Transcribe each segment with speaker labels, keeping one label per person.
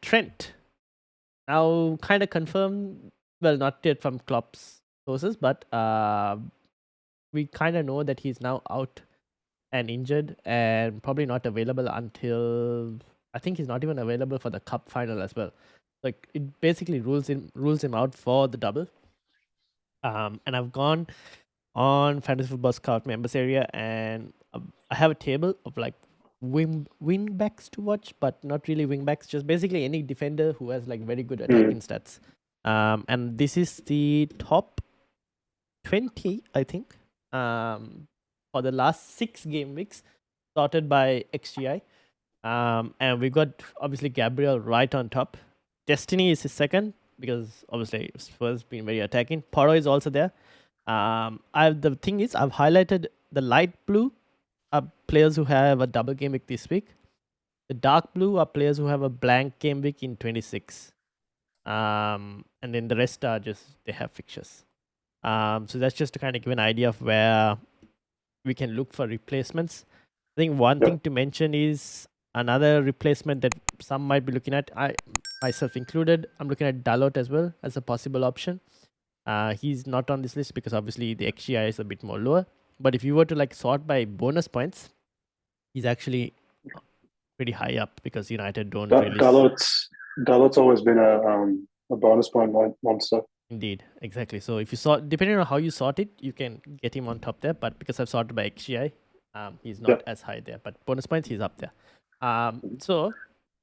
Speaker 1: Trent. Now, kind of confirmed, well, not yet from Klopp's sources, but we kind of know that he's now out and injured and probably not available until, I think he's not even available for the cup final as well. Like, it basically rules him out for the double. And I've gone on Fantasy Football Scout members area, and I have a table of like wing backs to watch, but not really wing backs, just basically any defender who has like very good attacking stats. And this is the top 20, I think, for the last 6 game weeks, sorted by XGI. And we got obviously Gabriel right on top. Destiny is his second because obviously Spurs been very attacking. Poro is also there. The thing is, I've highlighted the light blue are players who have a double game week this week. The dark blue are players who have a blank game week in 26. And then the rest are just, they have fixtures. So that's just to kind of give an idea of where we can look for replacements. I think one thing to mention is another replacement that some might be looking at, I myself included, I'm looking at Dalot as well as a possible option. He's not on this list because obviously the XGI is a bit more lower. But if you were to like sort by bonus points, he's actually pretty high up because United don't really.
Speaker 2: Dalot's always been a bonus point monster.
Speaker 1: Indeed, exactly. So if you sort, depending on how you sort it, you can get him on top there. But because I've sorted by XGI, he's not as high there. But bonus points, he's up there. So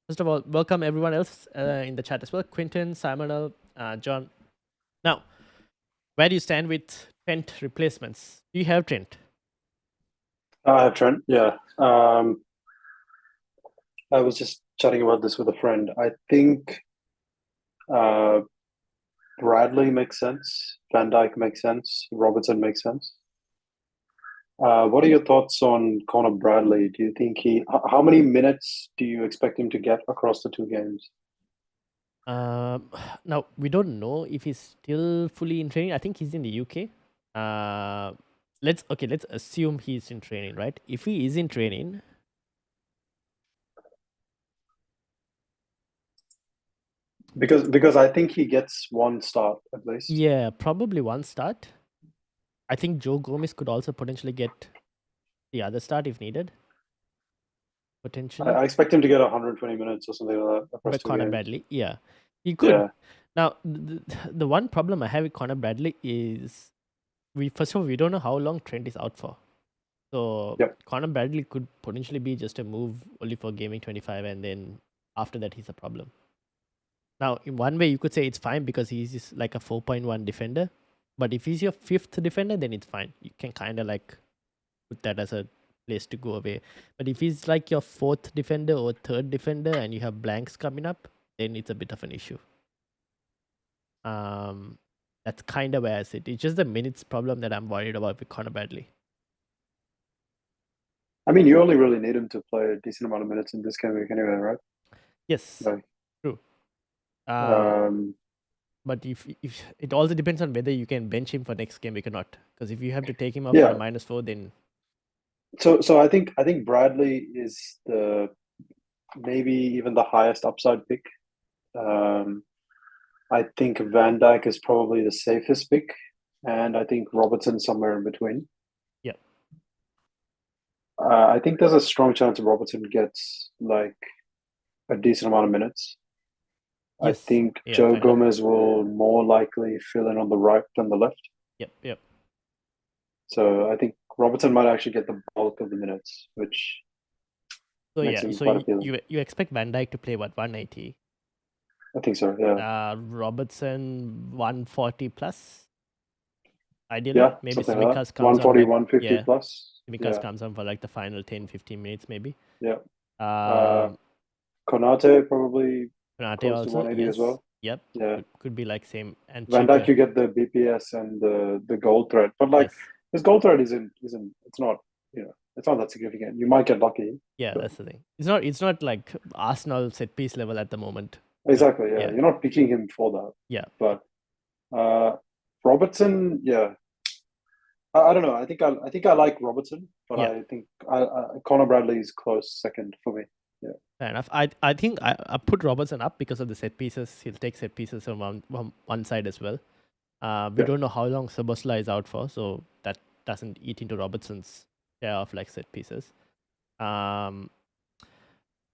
Speaker 1: first of all, welcome everyone else in the chat as well. Quinton, Simonal, John. Now, where do you stand with Trent replacements? Do you have Trent?
Speaker 2: I have Trent, yeah. I was just chatting about this with a friend. I think Bradley makes sense. Van Dijk makes sense. Robertson makes sense. What are your thoughts on Connor Bradley? Do you think how many minutes do you expect him to get across the 2 games?
Speaker 1: Now we don't know if he's still fully in training. I think he's in the UK. Let's assume he's in training, right? If he is in training,
Speaker 2: because I think he gets 1 start at least.
Speaker 1: Yeah, probably 1 start. I think Joe Gomez could also potentially get the other start if needed. Potentially.
Speaker 2: I expect him to get 120 minutes or something like that across 2
Speaker 1: Connor
Speaker 2: games.
Speaker 1: Bradley, yeah. He could. Yeah. Now, the one problem I have with Connor Bradley is first of all, we don't know how long Trent is out for. So Connor Bradley could potentially be just a move only for gaming 25, and then after that he's a problem. Now, in one way, you could say it's fine because he's just like a 4.1 defender. But if he's your 5th defender, then it's fine. You can kind of like put that as a place to go away. But if he's like your 4th defender or 3rd defender and you have blanks coming up, then it's a bit of an issue. That's kind of where I sit. It's just the minutes problem that I'm worried about with Connor Bradley.
Speaker 2: I mean, you only really need him to play a decent amount of minutes in this game week anyway, right?
Speaker 1: Yes, true. But if it also depends on whether you can bench him for next game week or not. Because if you have to take him off for a -4, then.
Speaker 2: So I think Bradley is maybe even the highest upside pick. I think Van Dijk is probably the safest pick, and I think Robertson somewhere in between.
Speaker 1: Yeah.
Speaker 2: I think there's a strong chance Robertson gets like a decent amount of minutes. Yes. I think Joe Gomez will more likely fill in on the right than the left.
Speaker 1: Yep.
Speaker 2: So I think Robertson might actually get the bulk of the minutes, which makes him quite appealing.
Speaker 1: You expect Van Dijk to play what, 180?
Speaker 2: I think so, yeah.
Speaker 1: Robertson 140 plus. Ideally, maybe Tsimikas comes
Speaker 2: 140, 150 plus.
Speaker 1: Tsimikas comes on for like the final 10-15 minutes, maybe.
Speaker 2: Yeah. Konate probably.
Speaker 1: Konate also,
Speaker 2: to 180 as well.
Speaker 1: Yep. Yeah. Could be like same. And
Speaker 2: Van Dijk, you get the BPS and the goal threat, but like his goal threat isn't. It's not. It's not that significant. You might get lucky.
Speaker 1: Yeah, but that's the thing. It's not like Arsenal set piece level at the moment.
Speaker 2: Exactly. Yeah. You're not picking him for that.
Speaker 1: Yeah.
Speaker 2: But Robertson, yeah. I don't know. I think I like Robertson, but I think Connor Bradley is close second for me.
Speaker 1: Fair enough. I think I put Robertson up because of the set pieces. He'll take set pieces from one side as well. We don't know how long Sabosla is out for, so that doesn't eat into Robertson's share of like set pieces.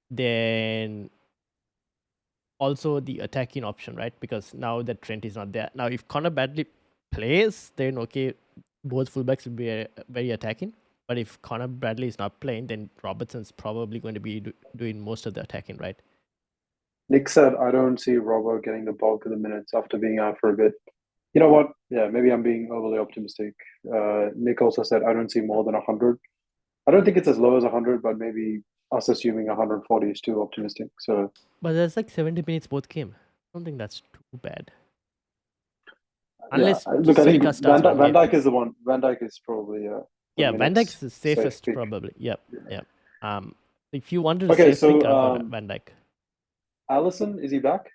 Speaker 1: Then also the attacking option, right? Because now that Trent is not there. Now, if Connor Bradley plays, then okay, both fullbacks will be very attacking. But if Connor Bradley is not playing, then Robertson's probably going to be doing most of the attacking, right?
Speaker 2: Nick said, I don't see Robbo getting the bulk of the minutes after being out for a bit. You know what? Yeah, maybe I'm being overly optimistic. Nick also said, I don't see more than 100. I don't think it's as low as 100, but maybe us assuming 140 is too optimistic. So,
Speaker 1: but there's like 70 minutes both game. I don't think that's too bad. Unless
Speaker 2: look, I think
Speaker 1: starts
Speaker 2: Van Dijk is the one. Van Dijk is probably
Speaker 1: Van Dijk's the safest
Speaker 2: safe
Speaker 1: probably. Yep. If you wanted to safe pick, I'll go Van Dijk.
Speaker 2: Allison, is he back?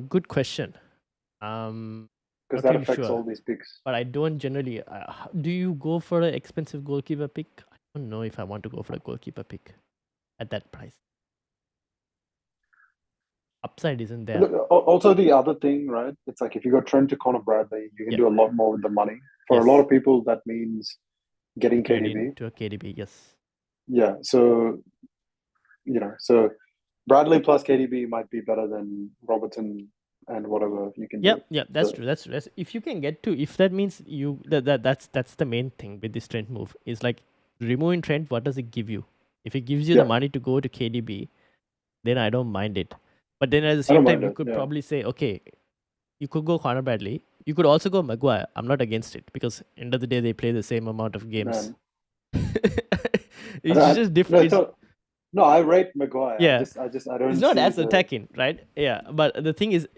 Speaker 1: Good question.
Speaker 2: Because that affects all these picks.
Speaker 1: But I don't generally. Do you go for an expensive goalkeeper pick? I don't know if I want to go for a goalkeeper pick at that price. Upside isn't there.
Speaker 2: Look, also, the other thing, right? It's like if you go Trent to Connor Bradley, you can do a lot more with the money. For a lot of people, that means getting KDB.
Speaker 1: To a KDB, yes.
Speaker 2: Yeah, so so Bradley plus KDB might be better than Robertson and whatever you can do.
Speaker 1: Yeah, that's true. That's true. If you can get to, if that means that's the main thing with this Trent move is like removing Trent. What does it give you? If it gives you the money to go to KDB, then I don't mind it. But then at the same time, you could probably say, okay, you could go Connor Bradley. You could also go Maguire. I'm not against it because end of the day they play the same amount of games. It's just different.
Speaker 2: No, I rate Maguire.
Speaker 1: Yeah,
Speaker 2: I don't.
Speaker 1: It's not as attacking, right? Yeah, but the thing is,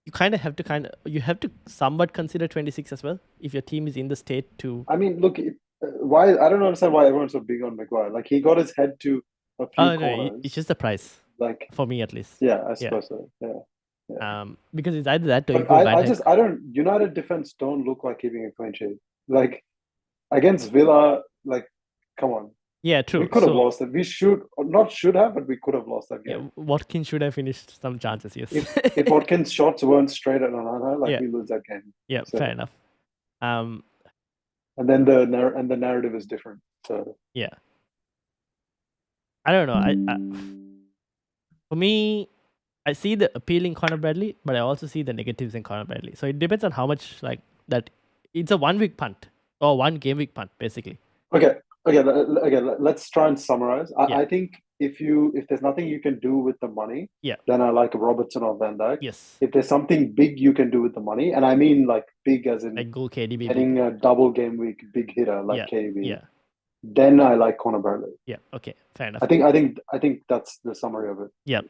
Speaker 1: you kind of have to somewhat consider 26 as well if your team is in the state to.
Speaker 2: I mean, look, why I don't understand why everyone's so big on Maguire. Like he got his head to a few corners.
Speaker 1: No, it's just the price.
Speaker 2: Like
Speaker 1: for me at least.
Speaker 2: Yeah, I suppose so. Yeah.
Speaker 1: Because it's either that or you
Speaker 2: go I don't. United defense don't look like keeping a clean sheet. Like against Villa, like come on.
Speaker 1: Yeah, true.
Speaker 2: We could have lost it. We should have, but we could have lost that game.
Speaker 1: Yeah, Watkins should have finished some chances. Yes.
Speaker 2: If Watkins' shots weren't straight at Onana, we lose that game.
Speaker 1: Yeah, so, fair enough.
Speaker 2: And then the narrative is different. So
Speaker 1: yeah, I don't know. For me, I see the appeal in Connor Bradley, but I also see the negatives in Connor Bradley. So it depends on how much like that. It's a 1 week punt or 1 game week punt, basically.
Speaker 2: Okay. Let's try and summarize. I think if there's nothing you can do with the money, then I like Robertson or Van Dijk.
Speaker 1: Yes.
Speaker 2: If there's something big you can do with the money, and I mean like big as in
Speaker 1: like goal KDB,
Speaker 2: getting a double game week big hitter like KDB.
Speaker 1: Yeah.
Speaker 2: Then I like Connor Bradley.
Speaker 1: Yeah. Okay. Fair enough.
Speaker 2: I think that's the summary of it.
Speaker 1: Yeah.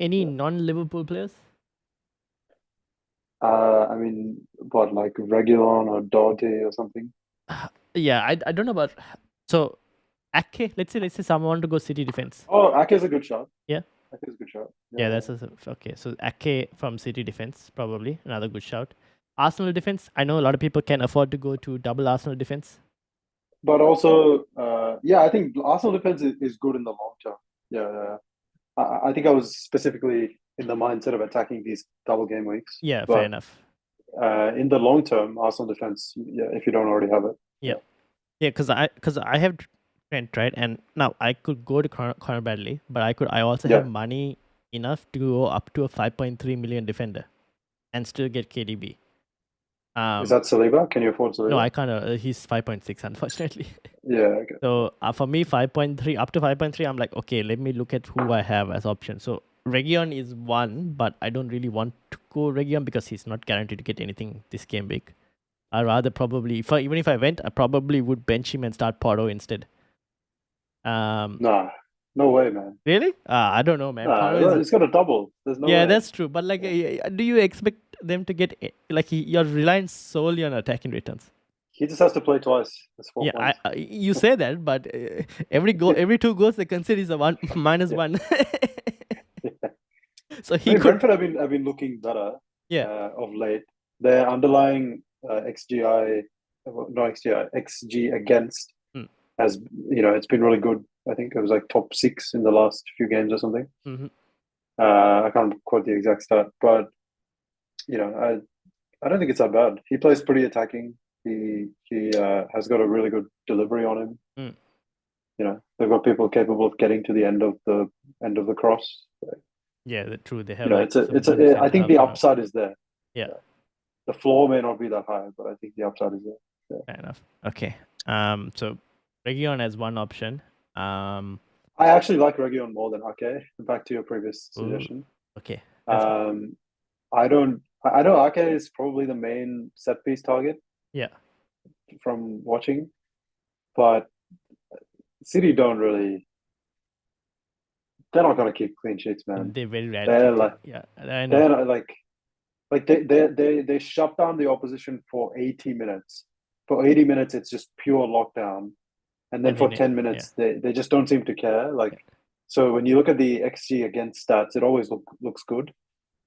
Speaker 1: Any non-Liverpool players?
Speaker 2: I mean, what like Reguilon or Doherty or something?
Speaker 1: Yeah, I don't know about. So, Ake, let's say someone want to go City defense.
Speaker 2: Oh, Ake is a good shot.
Speaker 1: Yeah.
Speaker 2: Ake is a good shot.
Speaker 1: Yeah, that's okay. So Ake from City defense probably another good shout. Arsenal defense. I know a lot of people can afford to go to double Arsenal defense.
Speaker 2: But also, I think Arsenal defense is good in the long term. Yeah. I think I was specifically in the mindset of attacking these double game weeks.
Speaker 1: Yeah, fair enough.
Speaker 2: In the long term, Arsenal defense, if you don't already have it.
Speaker 1: Yeah, because I have Trent, right? And now I could go to Connor Bradley, but I also have money enough to go up to a 5.3 million defender and still get KDB.
Speaker 2: Is that Saliba? Can you afford Saliba?
Speaker 1: No, I can't. He's 5.6, unfortunately.
Speaker 2: Yeah. Okay.
Speaker 1: So for me, 5.3 up to 5.3, I'm like, okay, let me look at who I have as option. So Reguilon is one, but I don't really want to go Reguilon because he's not guaranteed to get anything this game week. I rather probably, even if I went, I probably would bench him and start Porto instead.
Speaker 2: Nah, no way, man.
Speaker 1: Really? I don't know, man.
Speaker 2: It's got a double. There's no way.
Speaker 1: That's true. But like, do you expect them to get like you're relying solely on attacking returns?
Speaker 2: He just has to play twice. That's 4 points.
Speaker 1: You say that, but every 2 goals they concede is a -1. So
Speaker 2: Brentford have been looking better. Of late, their underlying XG against has, it's been really good. I think it was like top 6 in the last few games or something.
Speaker 1: Mhm.
Speaker 2: I can't quote the exact stat, but I don't think it's that bad. He plays pretty attacking. He has got a really good delivery on him.
Speaker 1: Mm.
Speaker 2: They've got people capable of getting to the end of the cross.
Speaker 1: Yeah, true. They have like some
Speaker 2: It's
Speaker 1: good
Speaker 2: a. I
Speaker 1: centre
Speaker 2: think the
Speaker 1: halves around.
Speaker 2: upside is there.
Speaker 1: Yeah,
Speaker 2: Yeah. The floor may not be that high, but I think the upside is there. Yeah.
Speaker 1: fair enough. Okay. So Region as one option.
Speaker 2: I actually like Region more than Ake. Back to your previous
Speaker 1: Ooh,
Speaker 2: suggestion.
Speaker 1: okay. That's fine.
Speaker 2: I don't. I know Ake is probably the main set piece target
Speaker 1: Yeah,
Speaker 2: from watching, but City don't really. They're not going to keep clean sheets, man.
Speaker 1: they very rarely
Speaker 2: They're
Speaker 1: keep
Speaker 2: like
Speaker 1: clean. Yeah, I know.
Speaker 2: they're not like they shut down the opposition for 80 minutes. For 80 minutes, it's just pure lockdown, and then
Speaker 1: And
Speaker 2: for
Speaker 1: then
Speaker 2: 10
Speaker 1: yeah,
Speaker 2: minutes, they just don't seem to care.
Speaker 1: yeah,
Speaker 2: So when you look at the XG against stats, it always looks good.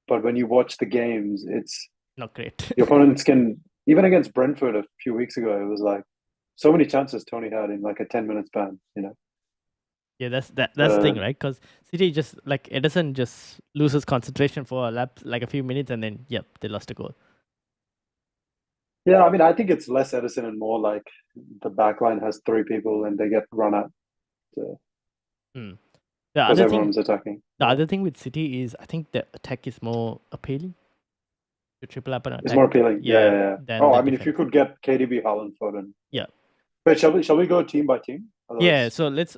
Speaker 2: But when you watch the games, it's
Speaker 1: not great.
Speaker 2: the opponents can, even against Brentford a few weeks ago, it was like so many chances Tony had in like a 10 minute span.
Speaker 1: Yeah, that's the thing,
Speaker 2: Uh,
Speaker 1: right? Because City just like Edison just loses concentration for a lap, like a few minutes, and then yep, they lost a goal.
Speaker 2: yeah, I mean, I think it's less Edison and more like the back line has 3 people and they get run at
Speaker 1: Mm. The
Speaker 2: because
Speaker 1: other thing,
Speaker 2: everyone's attacking.
Speaker 1: the
Speaker 2: Yeah.
Speaker 1: other thing with City is I think the attack is more appealing. To triple up an
Speaker 2: It's
Speaker 1: attack,
Speaker 2: more appealing. Yeah,
Speaker 1: yeah,
Speaker 2: yeah, yeah.
Speaker 1: than
Speaker 2: Oh,
Speaker 1: the
Speaker 2: I mean, if you
Speaker 1: defense.
Speaker 2: could get KDB, Haaland, Foden.
Speaker 1: Yeah,
Speaker 2: Wait, shall we go team by team?
Speaker 1: yeah.
Speaker 2: Otherwise,
Speaker 1: So let's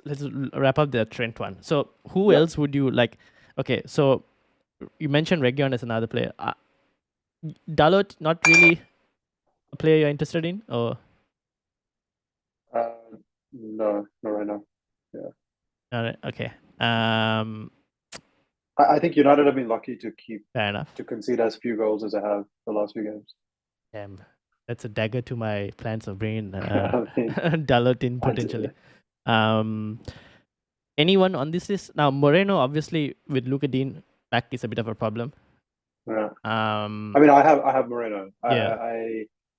Speaker 1: wrap up the Trent one. So who
Speaker 2: yeah.
Speaker 1: else would you like? Okay, so you mentioned Region as another player. Dalot, not really a player you're interested in, or
Speaker 2: Uh, no, not right now. Yeah.
Speaker 1: all right? Okay, um,
Speaker 2: I think United have been lucky
Speaker 1: fair enough.
Speaker 2: to concede as few goals as they have the last few games.
Speaker 1: Damn, that's a dagger to my plans of bringing
Speaker 2: I mean,
Speaker 1: Dalot in potentially. Um, anyone on this list now? Moreno, obviously, with Luka Dean back is a bit of a problem.
Speaker 2: yeah.
Speaker 1: Um,
Speaker 2: I mean, I have Moreno.
Speaker 1: yeah,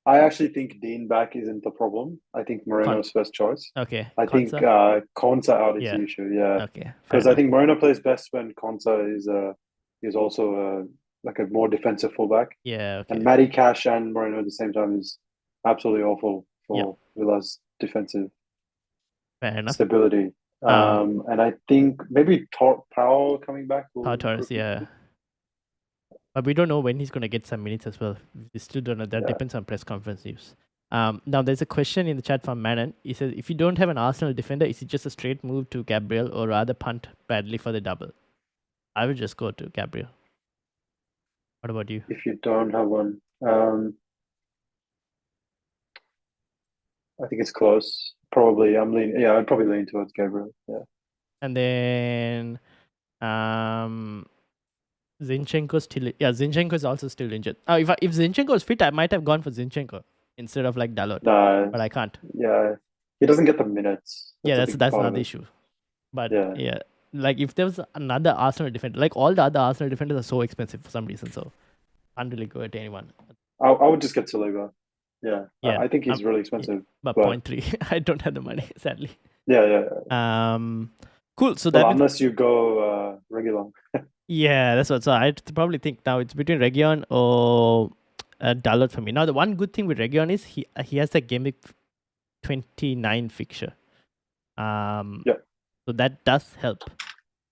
Speaker 2: I actually think Dean back isn't the problem. I think
Speaker 1: Con-
Speaker 2: Moreno's first choice.
Speaker 1: okay,
Speaker 2: I think
Speaker 1: Konsa.
Speaker 2: Konsa out is
Speaker 1: Yeah,
Speaker 2: the issue. Yeah,
Speaker 1: okay, fair
Speaker 2: because I
Speaker 1: enough.
Speaker 2: think Moreno plays best when Konsa is also like a more defensive fullback,
Speaker 1: Yeah,
Speaker 2: and
Speaker 1: okay,
Speaker 2: Matty Cash and Moreno at the same time is absolutely awful
Speaker 1: yeah,
Speaker 2: for Villa's defensive
Speaker 1: fair enough.
Speaker 2: stability. And I think maybe Powell coming back
Speaker 1: Pau
Speaker 2: will
Speaker 1: Torres,
Speaker 2: improve things a
Speaker 1: yeah,
Speaker 2: bit.
Speaker 1: but we don't know when he's gonna get some minutes as well. We still don't know. That
Speaker 2: Yeah.
Speaker 1: depends on press conference news. Now there's a question in the chat from Manon. He says, if you don't have an Arsenal defender, is it just a straight move to Gabriel or rather punt Bradley for the double? I would just go to Gabriel. What about you?
Speaker 2: If you don't have one, I think it's close. Probably, I'm leaning. Yeah, I'd probably lean towards Gabriel. Yeah.
Speaker 1: And then Zinchenko still, yeah, Zinchenko is also still injured. If Zinchenko was fit, I might have gone for Zinchenko instead of like Dalot,
Speaker 2: Nah,
Speaker 1: but I can't.
Speaker 2: yeah, he doesn't get the minutes.
Speaker 1: Yeah,
Speaker 2: That's a
Speaker 1: that's
Speaker 2: big
Speaker 1: that's
Speaker 2: part of
Speaker 1: another
Speaker 2: it.
Speaker 1: issue. But
Speaker 2: Yeah,
Speaker 1: yeah, like if there was another Arsenal defender, like all the other Arsenal defenders are so expensive for some reason, so can't really go at anyone.
Speaker 2: I would just get Saliba. Yeah,
Speaker 1: Yeah,
Speaker 2: I think he's really
Speaker 1: yeah,
Speaker 2: expensive,
Speaker 1: but
Speaker 2: but
Speaker 1: 0.3, I don't have the money, sadly.
Speaker 2: yeah, yeah.
Speaker 1: Cool. So
Speaker 2: Well,
Speaker 1: that means
Speaker 2: unless you go regular.
Speaker 1: yeah, that's what. So I probably think now it's between Region or Dalot for me. Now the one good thing with Region is he has a Gameweek 29 fixture.
Speaker 2: Yeah,
Speaker 1: So that does help.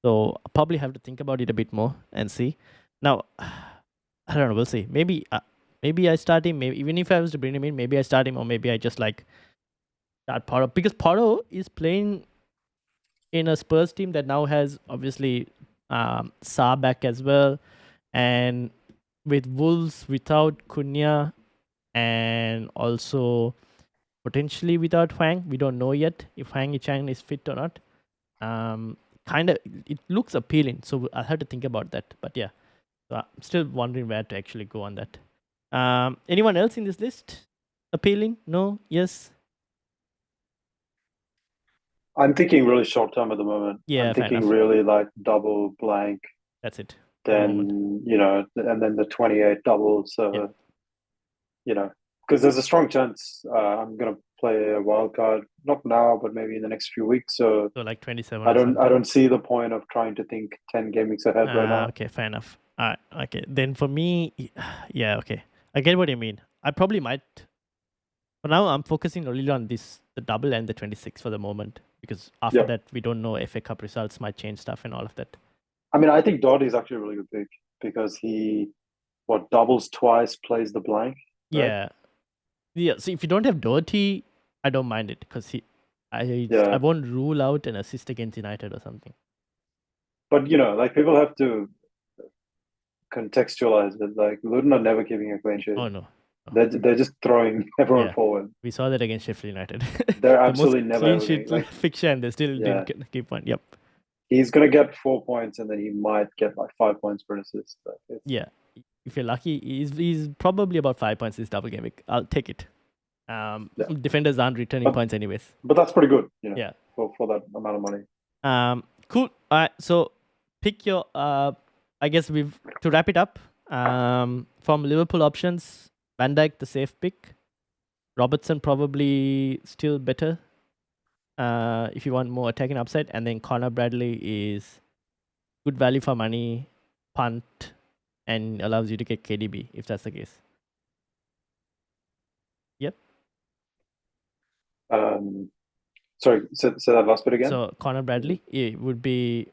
Speaker 1: So I'll probably have to think about it a bit more and see. Now, I don't know. We'll see. Maybe I start him. Maybe even if I was to bring him in, maybe I start him, or maybe I just like start Porto because Porto is playing in a Spurs team that now has obviously Sa back as well, and with Wolves without Cunha and also potentially without Huang. We don't know yet if Huang Chang is fit or not. Kind of, it looks appealing, so I'll have to think about that. But yeah, so I'm still wondering where to actually go on that. Anyone else in this list appealing? No? Yes?
Speaker 2: I'm thinking really short term at the moment.
Speaker 1: Yeah,
Speaker 2: I'm
Speaker 1: fair
Speaker 2: thinking
Speaker 1: enough.
Speaker 2: really like double blank,
Speaker 1: That's it at the moment.
Speaker 2: then and then the 28 double.
Speaker 1: Yeah,
Speaker 2: So because there's a strong chance I'm gonna play a wild card, not now, but maybe in the next few weeks. So
Speaker 1: like 27
Speaker 2: I
Speaker 1: or something.
Speaker 2: don't see the point of trying to think 10 game weeks ahead right now.
Speaker 1: Okay, fair enough. Okay. Then for me, yeah, okay. I get what you mean. I probably might. For now, I'm focusing only on the double and the 26 for the moment, because after that, we don't know. FA Cup results might change stuff and all of that.
Speaker 2: I mean, I think Dodd is actually a really good pick because he doubles twice, plays the blank. Right?
Speaker 1: Yeah. So if you don't have Doherty, I don't mind it, because I won't rule out an assist against United or something.
Speaker 2: But like, people have to contextualize it. Like, Luton are never keeping a clean sheet.
Speaker 1: Oh no.
Speaker 2: They're just throwing everyone forward.
Speaker 1: We saw that against Sheffield United.
Speaker 2: They're absolutely never
Speaker 1: clean sheet fixture, and they still didn't keep one. Yep.
Speaker 2: He's gonna get 4 points, and then he might get like 5 points per assist.
Speaker 1: Yeah, if you're lucky, he's probably about 5 points this double game week. I'll take it. Defenders aren't returning points anyways.
Speaker 2: But that's pretty good.
Speaker 1: Yeah.
Speaker 2: For that amount of money.
Speaker 1: Cool. All right. So pick your. I guess to wrap it up. From Liverpool options, Van Dijk the safe pick. Robertson probably still better. If you want more attacking upside, and then Connor Bradley is good value for money, punt, and allows you to get KDB if that's the case. Yep.
Speaker 2: Sorry, say that last bit again.
Speaker 1: So Connor Bradley, it would be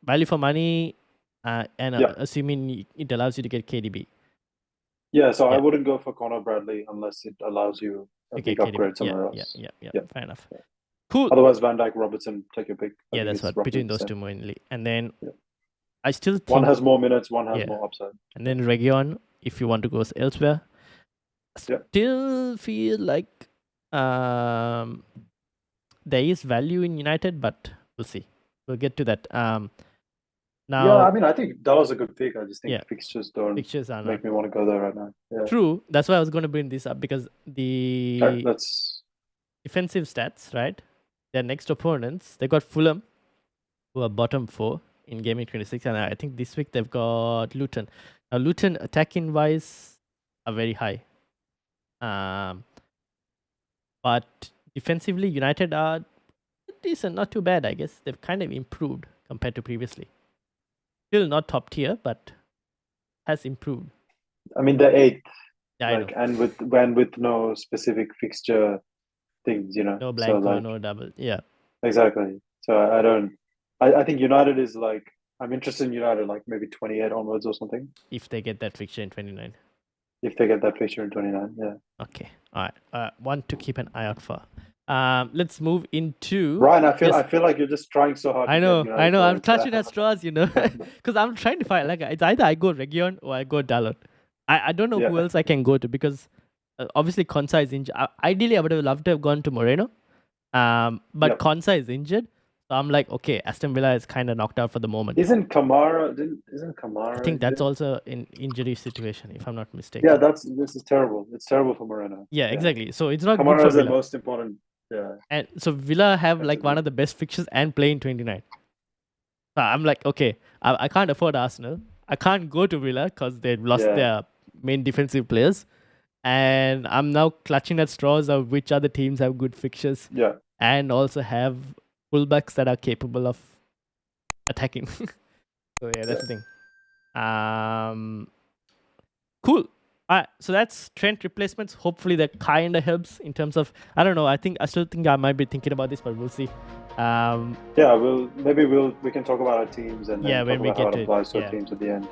Speaker 1: value for money, and assuming it allows you to get KDB.
Speaker 2: Yeah, so I wouldn't go for Connor Bradley unless it allows you a big upgrade somewhere else.
Speaker 1: Yeah. Fair enough. Cool.
Speaker 2: Otherwise, Van Dijk, Robertson, take your pick.
Speaker 1: Yeah, that's what. Between those two mainly. And then I still think
Speaker 2: one has more minutes, one has more upside.
Speaker 1: And then Region, if you want to go elsewhere. Still feel like there is value in United, but we'll see. We'll get to that. Now,
Speaker 2: I mean, I think that was a good pick. I just think fixtures are make me want to go there right now. Yeah.
Speaker 1: True. That's why I was going to bring this up, because the defensive stats, right? Their next opponents, they got Fulham, who are bottom 4 in Gameweek 26, and I think this week they've got Luton. Now, Luton attacking wise are very high, but defensively, United are decent, not too bad. I guess they've kind of improved compared to previously. Still not top tier, but has improved.
Speaker 2: I mean, they're 8th,
Speaker 1: I know.
Speaker 2: and with no specific fixture things,
Speaker 1: no blanco, no double. Yeah,
Speaker 2: exactly. So I think United is like, I'm interested in United like maybe 28 onwards or something,
Speaker 1: if they get that fixture in 29.
Speaker 2: If they get that fixture in 29, yeah.
Speaker 1: Okay, all right. One to keep an eye out for. Let's move into
Speaker 2: Ryan. I feel like you're just trying so hard.
Speaker 1: I know. I'm clutching at straws, because I'm trying to find, like, it's either I go Region or I go Dalot. I don't know who else I can go to, because obviously Konsa is injured. Ideally, I would have loved to have gone to Moreno, but Konsa is injured. So I'm like, okay, Aston Villa is kind of knocked out for the moment.
Speaker 2: Isn't Kamara?
Speaker 1: I think that's also an injury situation, if I'm not mistaken.
Speaker 2: Yeah, this is terrible. It's terrible for Moreno.
Speaker 1: Yeah, exactly. So it's not
Speaker 2: Kamara
Speaker 1: good for
Speaker 2: is
Speaker 1: Villa.
Speaker 2: The most important. Yeah.
Speaker 1: And so Villa have like one of the best fixtures and play in 29. So I'm like, okay, I can't afford Arsenal. I can't go to Villa because they've lost their main defensive players. And I'm now clutching at straws of which other teams have good fixtures.
Speaker 2: Yeah.
Speaker 1: And also have fullbacks that are capable of attacking. So that's the thing. Cool. Alright, so that's Trent replacements. Hopefully that kind of helps in terms of, I don't know, I still think I might be thinking about this, but we'll see.
Speaker 2: We can talk about our teams and then
Speaker 1: when we
Speaker 2: about
Speaker 1: get
Speaker 2: how it
Speaker 1: to
Speaker 2: applies to our teams at the end.